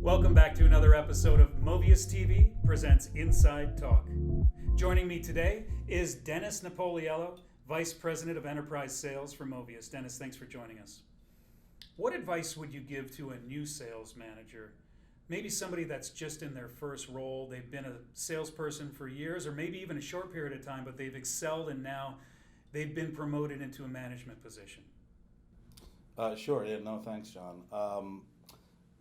Welcome back to another episode of Movius TV presents Inside Talk. Joining me today is Dennis Napoliello, Vice President of Enterprise Sales for Movius. Dennis, thanks for joining us. What advice would you give to a new sales manager? Maybe somebody that's just in their first role, they've been a salesperson for years, or maybe even a short period of time, but they've excelled and now they've been promoted into a management position. Sure. Yeah. No, thanks, John.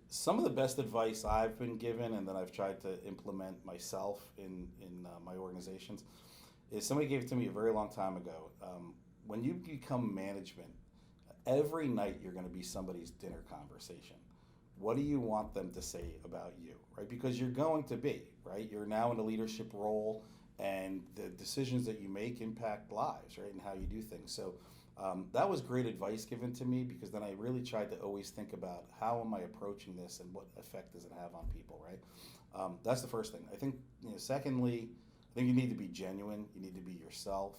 Some of the best advice I've been given and that I've tried to implement myself in my organizations is somebody gave it to me a very long time ago. When you become management, every night you're going to be somebody's dinner conversation. What do you want them to say about you, right? Because you're going to be, right? You're now in a leadership role, and the decisions that you make impact lives, right? And how you do things. So that was great advice given to me, because then I really tried to always think about how am I approaching this and what effect does it have on people, right? That's the first thing. I think, secondly, I think you need to be genuine. You need to be yourself.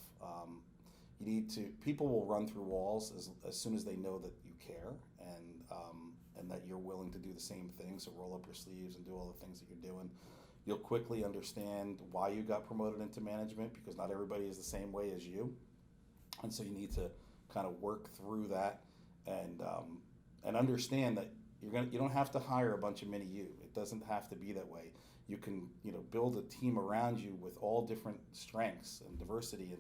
You need to. People will run through walls as soon as they know that you care and that you're willing to do the same things. So roll up your sleeves and do all the things that you're doing. You'll quickly understand why you got promoted into management, because not everybody is the same way as you, and so you need to kind of work through that and understand that you don't have to hire a bunch of mini you. It doesn't have to be that way. You can build a team around you with all different strengths and diversity,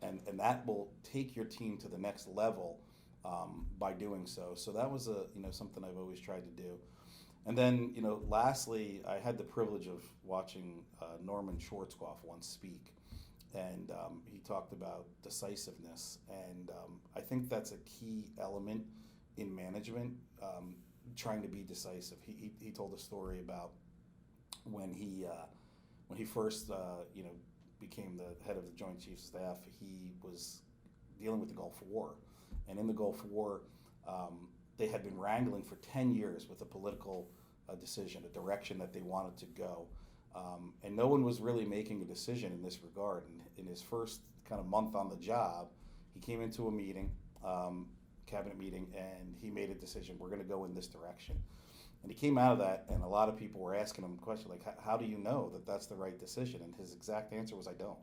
and that will take your team to the next level by doing so. So that was something I've always tried to do. And then lastly, I had the privilege of watching Norman Schwarzkopf once speak, and he talked about decisiveness, and I think that's a key element in management, trying to be decisive. He told a story about when he first became the head of the Joint Chiefs of Staff. He was dealing with the Gulf War, and in the Gulf War, they had been wrangling for 10 years with a political decision, a direction that they wanted to go. And no one was really making a decision in this regard. And in his first kind of month on the job, he came into a meeting, cabinet meeting, and he made a decision. We're going to go in this direction. And he came out of that, and a lot of people were asking him questions like, how do you know that that's the right decision? And his exact answer was, I don't.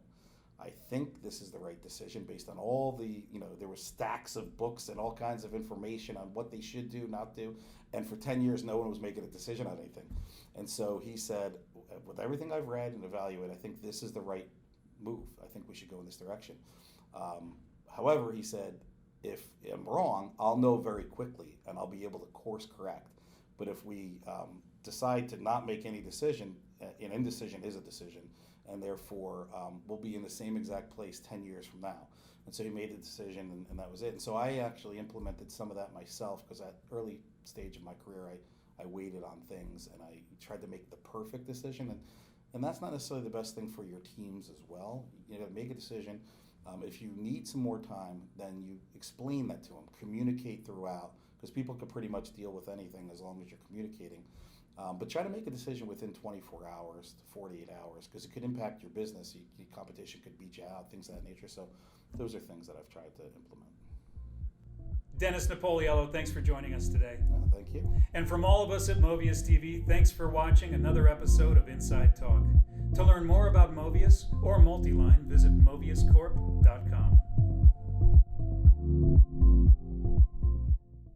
I think this is the right decision based on all the, there were stacks of books and all kinds of information on what they should do, not do. And for 10 years, no one was making a decision on anything. And so he said, with everything I've read and evaluated, I think this is the right move. I think we should go in this direction. However, he said, if I'm wrong, I'll know very quickly and I'll be able to course correct. But if we decide to not make any decision, an indecision is a decision, and therefore we'll be in the same exact place 10 years from now. And so he made the decision, and that was it. And so I actually implemented some of that myself, because at early stage of my career, I waited on things, and I tried to make the perfect decision. And that's not necessarily the best thing for your teams as well. You got to make a decision. If you need some more time, then you explain that to them, communicate throughout, because people can pretty much deal with anything as long as you're communicating. But try to make a decision within 24 hours to 48 hours, because it could impact your business. Your competition could beat you out, things of that nature. So those are things that I've tried to implement. Dennis Napoliello, thanks for joining us today. Thank you. And from all of us at Movius TV, thanks for watching another episode of Inside Talk. To learn more about Movius or Multiline, visit moviuscorp.com.